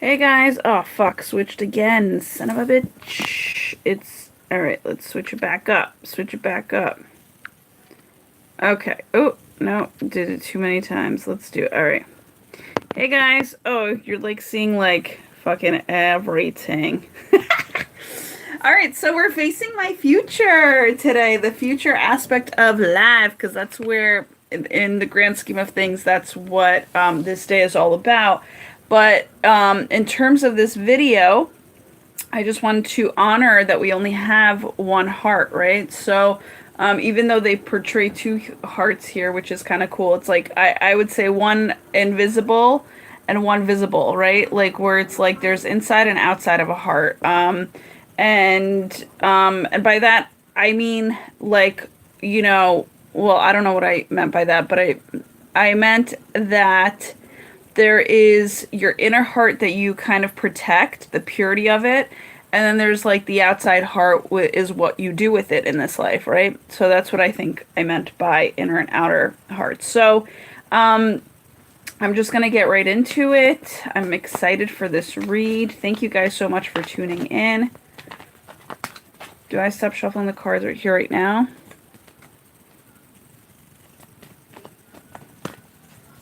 Hey guys, oh fuck, switched again, son of a bitch. It's alright, let's switch it back up. Switch it back up. Okay. Oh, no, did it too many times. Let's do it. Alright. Hey guys, oh, you're like seeing like fucking everything. Alright, so we're facing my future today, the future aspect of life, because that's where, in the grand scheme of things, that's what this day is all about. But in terms of this video, I just wanted to honor that we only have one heart, right? So even though they portray two hearts here, which is kind of cool, it's like I would say one invisible and one visible, right? Like where it's like there's inside and outside of a heart. And by that I mean like, well, I don't know what I meant by that, but I meant that there is your inner heart that you kind of protect, the purity of it, and then there's like the outside heart is what you do with it in this life, right? So that's what I think I meant by inner and outer heart. So I'm just gonna get right into it. I'm excited for this read. Thank you guys so much for tuning in. Do I stop shuffling the cards right here right now?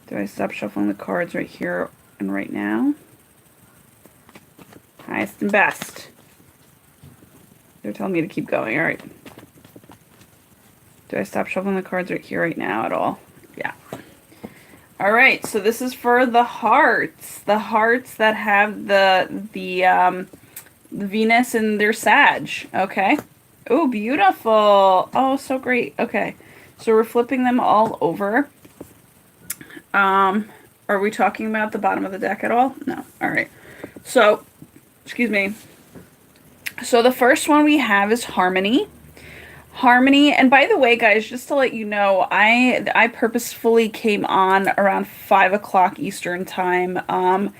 Do I stop shuffling the cards right here and right now? Highest and best. They're telling me to keep going. All right. Do I stop shuffling the cards right here right now at all? Yeah. All right. So this is for the hearts. The hearts that have the Venus in their Sag. Okay. Oh, beautiful. Oh, so great. Okay. So we're flipping them all over. Are we talking about the bottom of the deck at all? No. All right. So, excuse me. So the first one we have is Harmony. Harmony, and by the way, guys, just to let you know, I purposefully came on around 5 o'clock Eastern time, and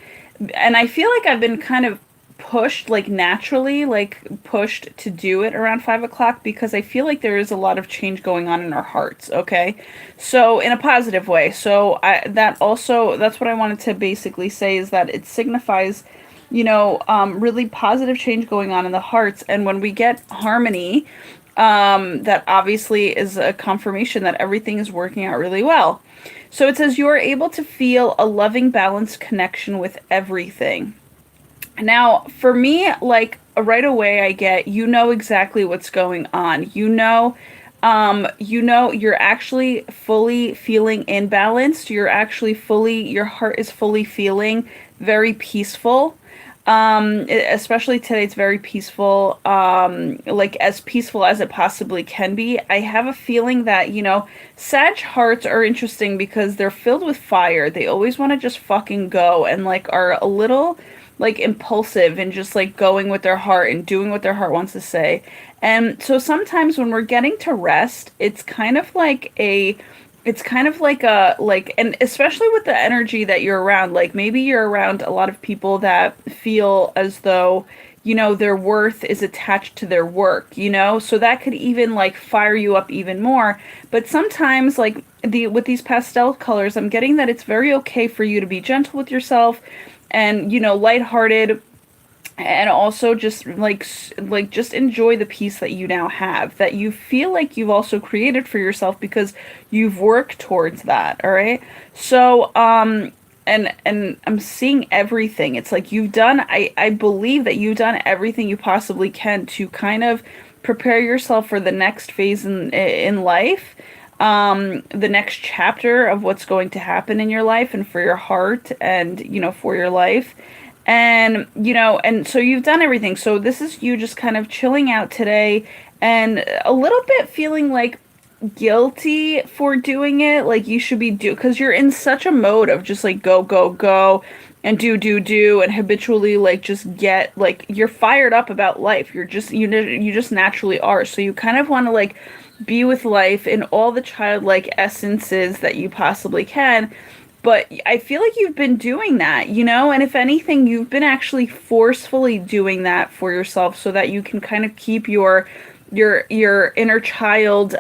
I feel like I've been kind of pushed, like naturally, like pushed to do it around 5 o'clock because I feel like there is a lot of change going on in our hearts. Okay, so in a positive way. So that's what I wanted to basically say is that it signifies, really positive change going on in the hearts, and when we get harmony, that obviously is a confirmation that everything is working out really well. So it says you are able to feel a loving, balanced connection with everything. Now, for me, like right away, I get exactly what's going on. You're actually fully feeling imbalanced. Your heart is fully feeling very peaceful. Especially today, it's very peaceful, like as peaceful as it possibly can be. I have a feeling that, Sag hearts are interesting because they're filled with fire. They always want to just fucking go and like are a little like impulsive and just like going with their heart and doing what their heart wants to say. And so sometimes when we're getting to rest, and especially with the energy that you're around, like maybe you're around a lot of people that feel as though, their worth is attached to their work, so that could even like fire you up even more. But sometimes, like with these pastel colors, I'm getting that it's very okay for you to be gentle with yourself and, lighthearted, and also just just enjoy the peace that you now have, that you feel like you've also created for yourself because you've worked towards that. All right. So and I'm seeing everything. It's like I believe that you've done everything you possibly can to kind of prepare yourself for the next phase in life, the next chapter of what's going to happen in your life and for your heart and, for your life. And so you've done everything. So this is you just kind of chilling out today and a little bit feeling like guilty for doing it. Like you should be because you're in such a mode of just like go, go, go and do and habitually like just get like you're fired up about life. You just naturally are. So you kind of want to like be with life in all the childlike essences that you possibly can. But I feel like you've been doing that, and if anything, you've been actually forcefully doing that for yourself so that you can kind of keep your inner child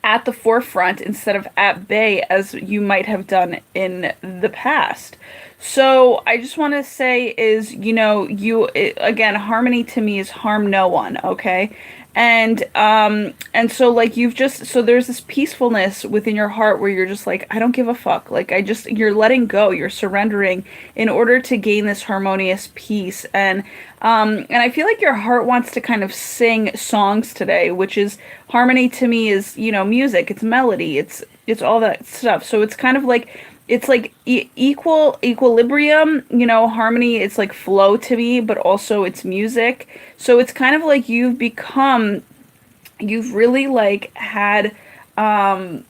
at the forefront instead of at bay as you might have done in the past. So I just want to say is, again, harmony to me is harm no one, okay? And so like so there's this peacefulness within your heart where you're just like, I don't give a fuck. Like you're letting go, you're surrendering in order to gain this harmonious peace. And I feel like your heart wants to kind of sing songs today, which is harmony to me is, music, it's melody, it's all that stuff. So it's kind of like it's like equilibrium, harmony. It's like flow to me, but also it's music. So it's kind of like you've really like had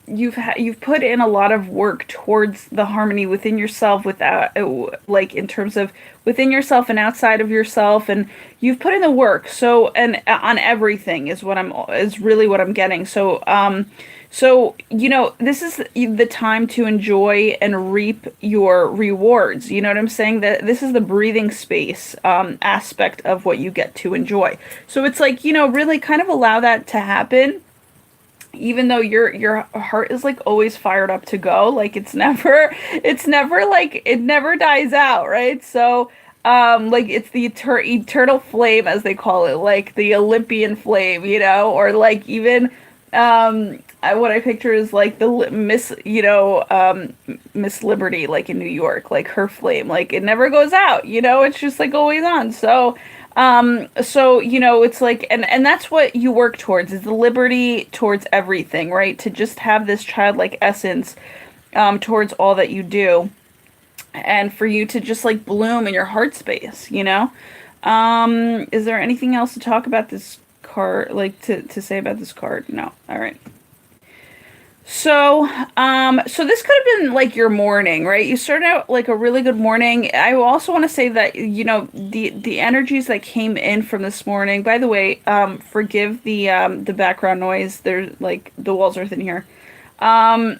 you've put in a lot of work towards the harmony within yourself, without like in terms of within yourself and outside of yourself, and you've put in the work. So, and on everything is really what I'm getting. So this is the time to enjoy and reap your rewards. You know what I'm saying? That this is the breathing space aspect of what you get to enjoy. So it's like, really kind of allow that to happen, even though your heart is like always fired up to go. Like it's never like it never dies out, right? So like it's the eternal flame, as they call it, like the Olympian flame, or like even what I picture is like the Miss, Miss Liberty, like in New York, like her flame, like it never goes out, it's just like always on. So it's like, and that's what you work towards, is the liberty towards everything, right? To just have this childlike essence, towards all that you do, and for you to just like bloom in your heart space. Is there anything else to talk about this card, like to say about this card? No. All right. So this could have been like your morning, right? You started out like a really good morning. I also want to say that, the energies that came in from this morning, by the way, forgive the background noise. There's like the walls are thin here. Um,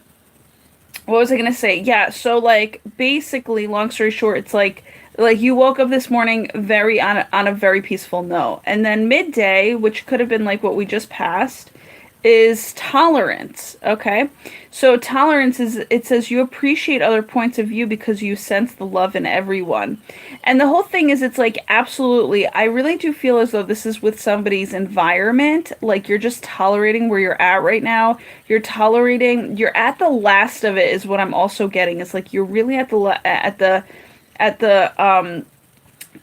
what was I gonna say? Yeah, so like basically, long story short, it's like you woke up this morning very on a very peaceful note. And then midday, which could have been like what we just passed, is tolerance. Okay. So tolerance is, it says you appreciate other points of view because you sense the love in everyone. And the whole thing is, it's like, absolutely, I really do feel as though this is with somebody's environment. Like you're just tolerating where you're at right now. You're at the last of it, is what I'm also getting. It's like you're really at the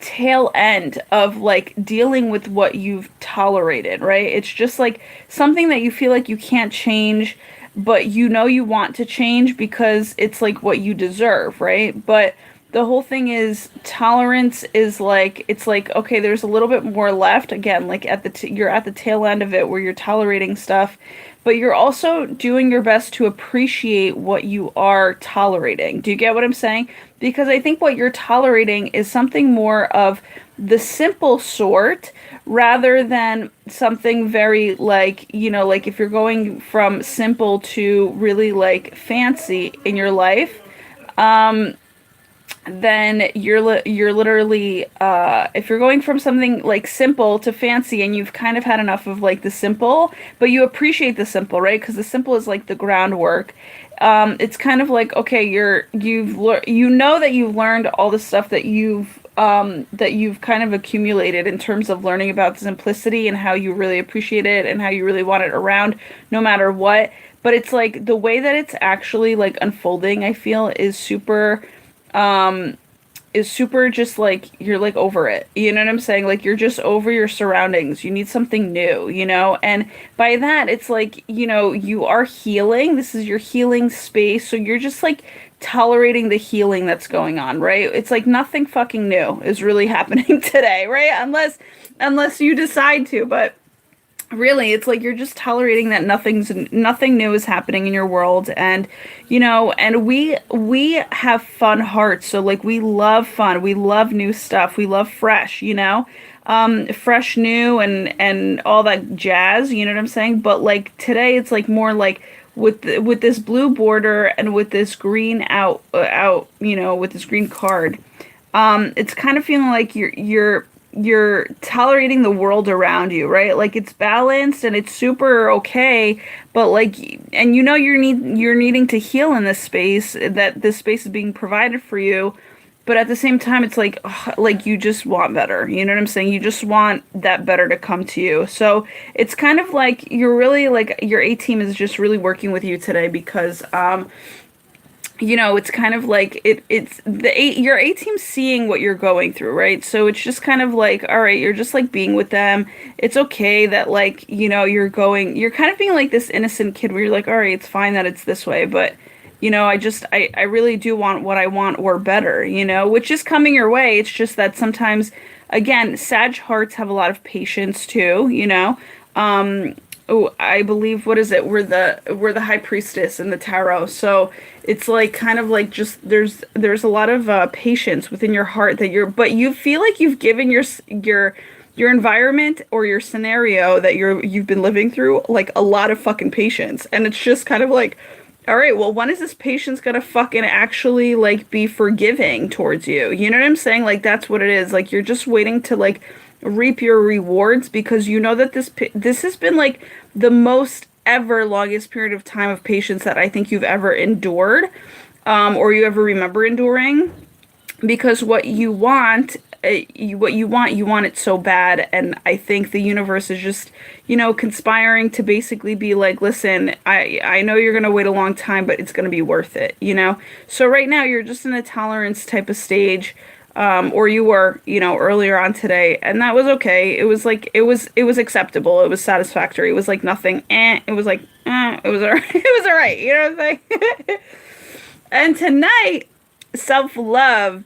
tail end of like dealing with what you've tolerated, right? It's just like something that you feel like you can't change, but you want to change because it's like what you deserve, right? But the whole thing is, tolerance is like, it's like, okay, there's a little bit more left. Again, like you're at the tail end of it where you're tolerating stuff, but you're also doing your best to appreciate what you are tolerating. Do you get what I'm saying? Because I think what you're tolerating is something more of the simple sort, rather than something very like, like if you're going from simple to really like fancy in your life, then you're literally, if you're going from something like simple to fancy, and you've kind of had enough of like the simple, but you appreciate the simple, right? Because the simple is like the groundwork. It's kind of like, okay, that you've learned all the stuff that you've kind of accumulated in terms of learning about simplicity, and how you really appreciate it, and how you really want it around no matter what. But it's like the way that it's actually like unfolding, I feel, um is super just like, you're like over it. You know what I'm saying? Like you're just over your surroundings. You need something new. And by that, it's like, you are healing. This is your healing space. So you're just like tolerating the healing that's going on, right? It's like nothing fucking new is really happening today, right? Unless you decide to, but really, it's like you're just tolerating that nothing new is happening in your world. And we have fun hearts, so like we love fun, we love new stuff, we love fresh, new, and all that jazz, you know what I'm saying? But like today, it's like more like with this blue border, and with this green with this green card, it's kind of feeling like you're tolerating the world around you, right? Like it's balanced and it's super okay, but like, and you're needing to heal in this space, that this space is being provided for you, but at the same time it's like ugh, like you just want better, you know what I'm saying? You just want that better to come to you. So it's kind of like you're really like your A team is just really working with you today because it's kind of like it's your A team seeing what you're going through, right? So it's just kind of like, all right, you're just like being with them. It's okay that like, you're kind of being like this innocent kid where you're like, all right, it's fine that it's this way, but I really do want what I want or better, which is coming your way. It's just that sometimes, again, Sag hearts have a lot of patience too, Oh, I believe what is it? We're the high priestess in the tarot. So it's like kind of like just there's a lot of patience within your heart that but you feel like you've given your environment or your scenario that you've been living through like a lot of fucking patience. And it's just kind of like, all right, well, when is this patience gonna fucking actually like be forgiving towards you? You know what I'm saying? Like that's what it is. Like you're just waiting to like reap your rewards because you know that this has been like the most ever longest period of time of patience that I think you've ever endured, or you ever remember enduring. Because you want it so bad, and I think the universe is just, conspiring to basically be like, listen, I know you're gonna wait a long time, but it's gonna be worth it. So right now you're just in a tolerance type of stage, or you were, earlier on today, and that was okay. It was like it was acceptable. It was satisfactory. It was like nothing. It was like it was alright. It was alright. You know what I'm saying? And tonight, self-love.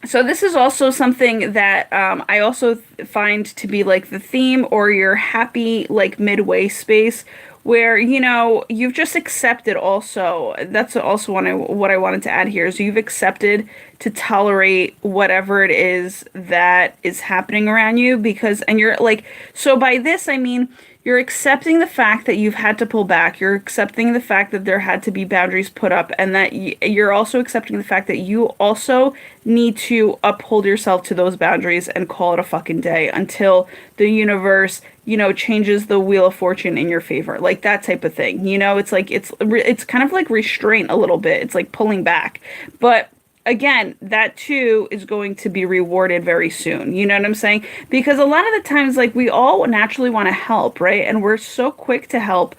So this is also something that I also find to be like the theme or your happy like midway space where you've just accepted also. That's also what I wanted to add here. So you've accepted to tolerate whatever it is that is happening around you and you're like, so by this I mean you're accepting the fact that you've had to pull back. You're accepting the fact that there had to be boundaries put up, and that you're also accepting the fact that you also need to uphold yourself to those boundaries and call it a fucking day until the universe, changes the wheel of fortune in your favor. Like that type of thing. It's like it's kind of like restraint a little bit. It's like pulling back. But again, that too is going to be rewarded very soon. You know what I'm saying? Because a lot of the times, like, we all naturally want to help, right? And we're so quick to help.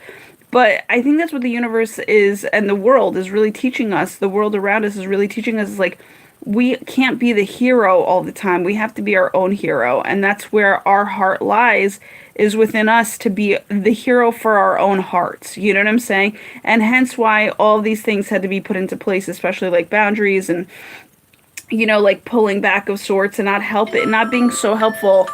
But I think that's what the universe is, and the world is really teaching us. The world around us is really teaching us, is like, we can't be the hero all the time. We have to be our own hero. And that's where our heart lies, is within us to be the hero for our own hearts. You know what I'm saying? And hence why all these things had to be put into place, especially like boundaries and, like pulling back of sorts and not being so helpful.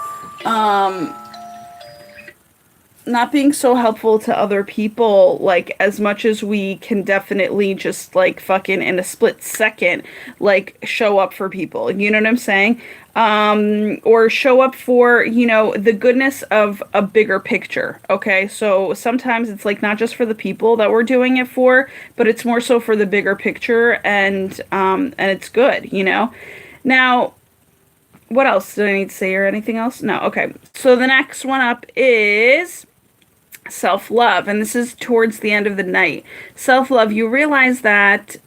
Not being so helpful to other people, like, as much as we can definitely just, like, fucking in a split second, like, show up for people. You know what I'm saying? Or show up for, the goodness of a bigger picture. Okay. So sometimes it's like not just for the people that we're doing it for, but it's more so for the bigger picture, and it's good, Now, what else did I need to say, or anything else? No. Okay. So the next one up is self-love, and this is towards the end of the night. Self-love, you realize that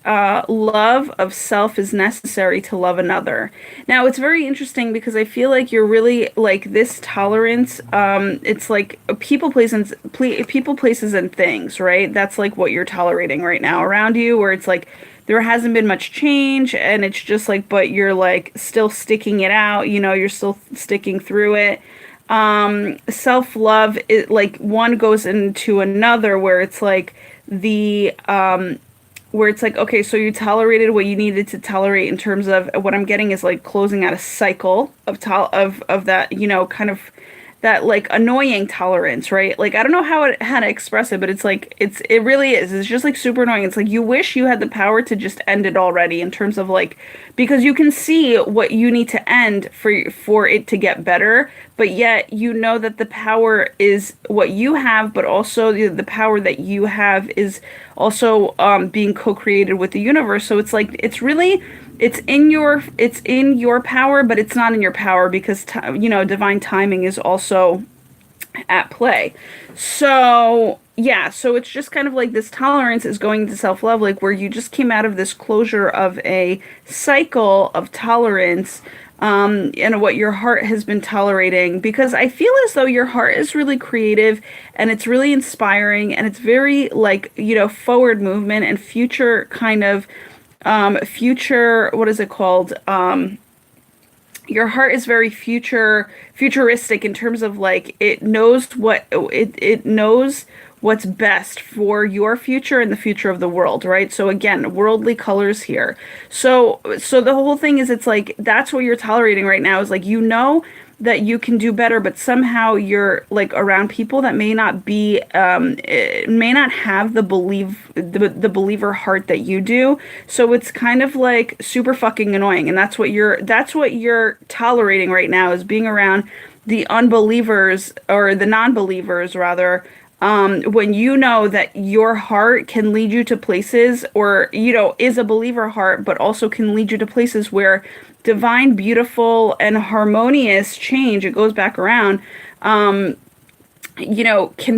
love of self is necessary to love another. Now, it's very interesting because I feel like you're really like this tolerance. It's like people, places, and things, right? That's like what you're tolerating right now around you, where it's like there hasn't been much change, and it's just like, but you're like still sticking it out. You're still sticking through it. Self-love, it like one goes into another, where it's like where it's like, okay, so you tolerated what you needed to tolerate, in terms of what I'm getting is like closing out a cycle of that, kind of that like annoying tolerance, right? Like, I don't know how to express it, but it's like it really is. It's just like super annoying. It's like you wish you had the power to just end it already, in terms of like, because you can see what you need to end for it to get better, but yet you know that the power is what you have, but also the power that you have is also being co-created with the universe. So it's like it's in your power, but it's not in your power, because divine timing is also at play. So yeah, so it's just kind of like this tolerance is going to self-love, like where you just came out of this closure of a cycle of tolerance, and what your heart has been tolerating. Because I feel as though your heart is really creative and it's really inspiring and it's very like, forward movement and future kind of, future, what is it called? Your heart is very futuristic in terms of like it knows what's best for your future and the future of the world, right? So again, worldly colors here. So the whole thing is, it's like that's what you're tolerating right now, is like, that you can do better, but somehow you're like around people that may not have the believer heart that you do. So it's kind of like super fucking annoying, and that's what you're tolerating right now, is being around the unbelievers, or the non-believers rather, when you know that your heart can lead you to places, or, is a believer heart, but also can lead you to places where divine, beautiful, and harmonious change, it goes back around, can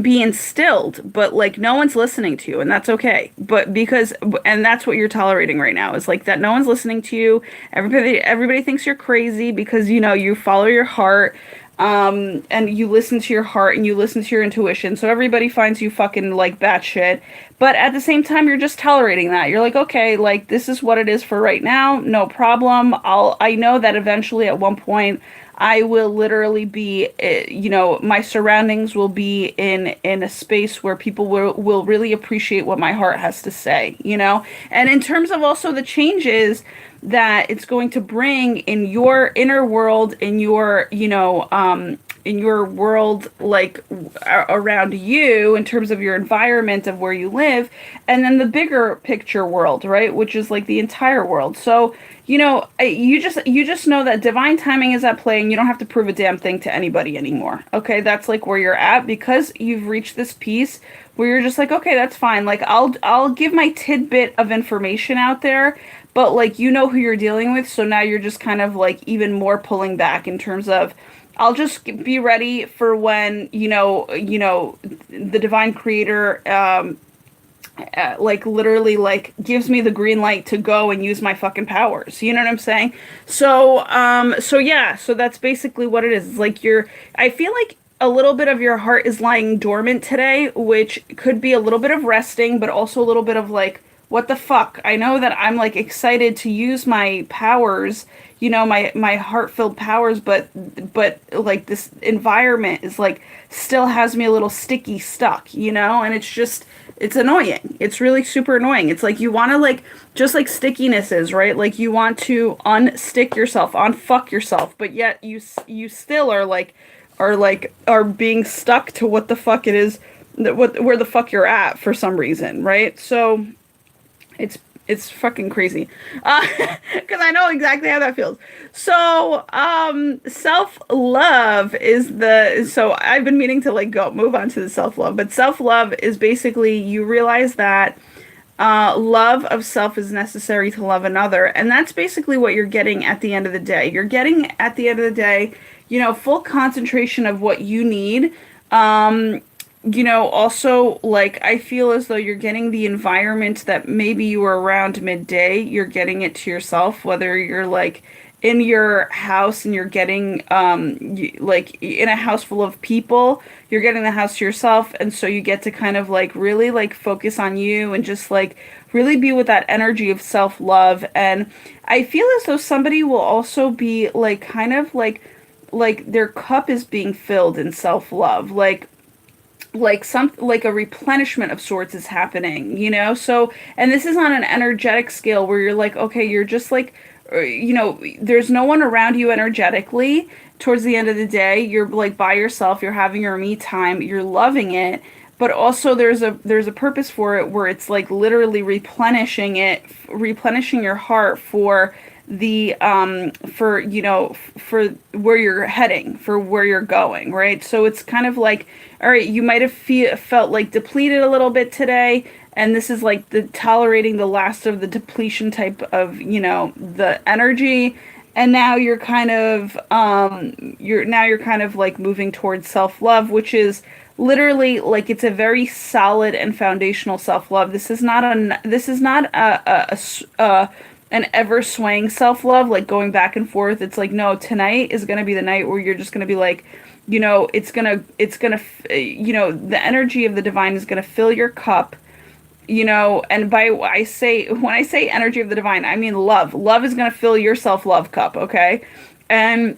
be instilled, but like no one's listening to you, and that's okay. And that's what you're tolerating right now, is like that no one's listening to you. Everybody thinks you're crazy because, you follow your heart, and you listen to your heart and you listen to your intuition. So everybody finds you fucking like batshit. But at the same time, you're just tolerating that. You're like, okay, like this is what it is for right now. No problem. I know that eventually at one point I will literally be, my surroundings will be in a space where people will really appreciate what my heart has to say. And in terms of also the changes that it's going to bring in your inner world, in your world, like around you, in terms of your environment of where you live, and then the bigger picture world, right, which is like the entire world. So, you just know that divine timing is at play, and you don't have to prove a damn thing to anybody anymore. Okay, that's like where you're at, because you've reached this piece where you're just like, okay, that's fine. Like I'll give my tidbit of information out there, but like who you're dealing with, so now you're just kind of like even more pulling back in terms of, I'll just be ready for when the divine creator, like literally like gives me the green light to go and use my fucking powers. You know what I'm saying? So yeah, so that's basically what it is. It's like I feel like a little bit of your heart is lying dormant today, which could be a little bit of resting, but also a little bit of like, what the fuck? I know that I'm like excited to use my powers, my heart-filled powers, but like this environment is like still has me a little sticky stuck, and it's annoying. It's really super annoying. It's like you want to like, just like stickiness is, right? Like you want to unstick yourself, unfuck yourself, but yet you still are being stuck to what the fuck it is, where the fuck you're at for some reason, right? So it's fucking crazy, because I know exactly how that feels. So self-love so I've been meaning to like move on to the self-love, but self-love is basically, you realize that love of self is necessary to love another, and that's basically what you're getting at the end of the day. You're getting at the end of the day, full concentration of what you need. Also, like, I feel as though you're getting the environment that maybe you were around midday, you're getting it to yourself, whether you're like in your house and you're getting, like in a house full of people, you're getting the house to yourself. And so you get to kind of like really like focus on you and just like really be with that energy of self-love. And I feel as though somebody will also be like, kind of like their cup is being filled in self-love. Like a replenishment of sorts is happening, so, and this is on an energetic scale where you're like, okay, you're just like, there's no one around you energetically towards the end of the day. You're like by yourself, you're having your me time, you're loving it, but also there's a purpose for it, where it's like literally replenishing your heart for the for where you're heading, for where you're going, right? So it's kind of like, all right, you might have felt like depleted a little bit today, and this is like the tolerating the last of the depletion type of the energy, and now you're kind of like moving towards self-love, which is literally like it's a very solid and foundational self-love. This is not an ever swaying self-love, like going back and forth. It's like, no, tonight is going to be the night where you're just going to be like, the energy of the divine is going to fill your cup, and when I say energy of the divine, I mean love. Love is going to fill your self-love cup, okay? And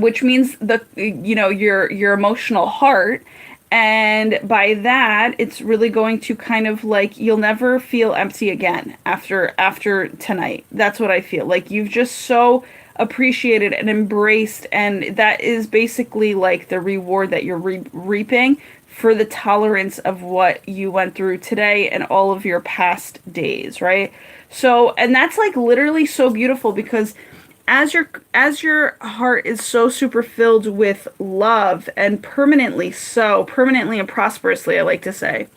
which means your emotional heart, and by that it's really going to kind of like you'll never feel empty again after tonight. That's what I feel like. You've just so appreciated and embraced, and that is basically like the reward that you're reaping for the tolerance of what you went through today and all of your past days, right? So, and that's like literally so beautiful, because as your heart is so super filled with love, and permanently and prosperously, I like to say,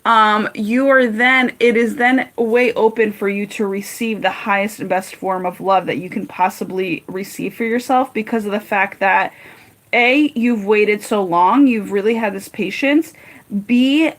it is then way open for you to receive the highest and best form of love that you can possibly receive for yourself, because of the fact that A, you've waited so long, you've really had this patience. B,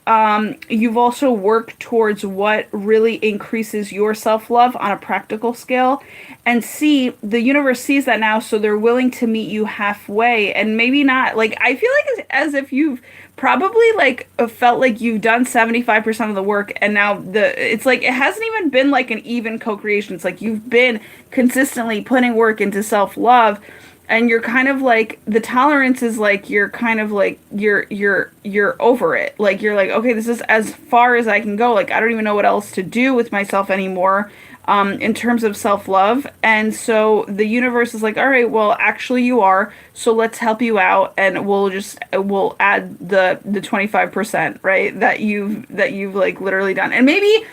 you've also worked towards what really increases your self-love on a practical scale. And C, the universe sees that now, so they're willing to meet you halfway. And maybe not, like, I feel like as if you've probably like felt like you've done 75% of the work, and now it's like it hasn't even been like an even co-creation. It's like you've been consistently putting work into self-love, and you're kind of like the tolerance is like you're kind of like you're over it. Like you're like, okay, this is as far as I can go. Like I don't even know what else to do with myself anymore, in terms of self-love. And so the universe is like, all right, well, actually you are, so let's help you out, and we'll add the 25%, right, that you've like literally done. And maybe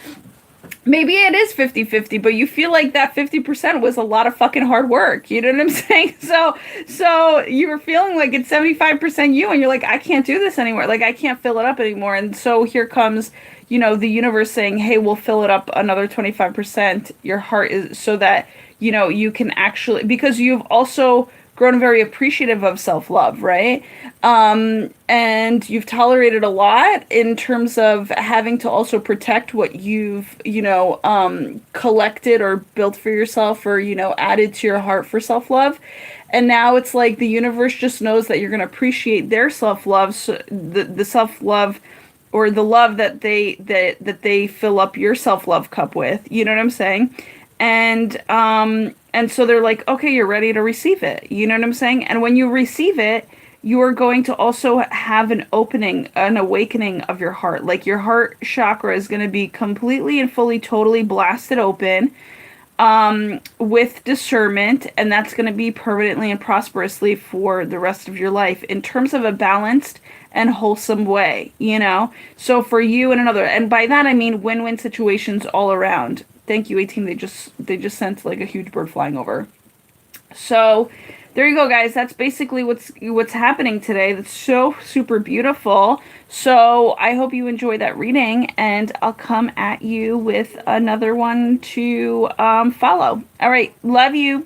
it is 50-50, but you feel like that 50% was a lot of fucking hard work. You know what I'm saying? So you were feeling like it's 75% you, and you're like, I can't do this anymore. Like, I can't fill it up anymore. And so here comes, the universe saying, hey, we'll fill it up another 25%. Your heart is so that, you can actually, because you've also grown very appreciative of self-love, right? And you've tolerated a lot in terms of having to also protect what you've, collected or built for yourself, or, added to your heart for self-love. And now it's like the universe just knows that you're going to appreciate their self-love, so the self-love, or the love that they fill up your self-love cup with. You know what I'm saying? And so they're like, okay, you're ready to receive it. You know what I'm saying? And when you receive it, you are going to also have an awakening of your heart. Like your heart chakra is going to be completely and fully, totally blasted open, with discernment. And that's going to be permanently and prosperously for the rest of your life in terms of a balanced and wholesome way, So for you and another, and by that I mean win-win situations all around. Thank you, 18. They just sent like a huge bird flying over. So there you go, guys. That's basically what's happening today. That's so super beautiful. So I hope you enjoy that reading, and I'll come at you with another one to follow. All right. Love you.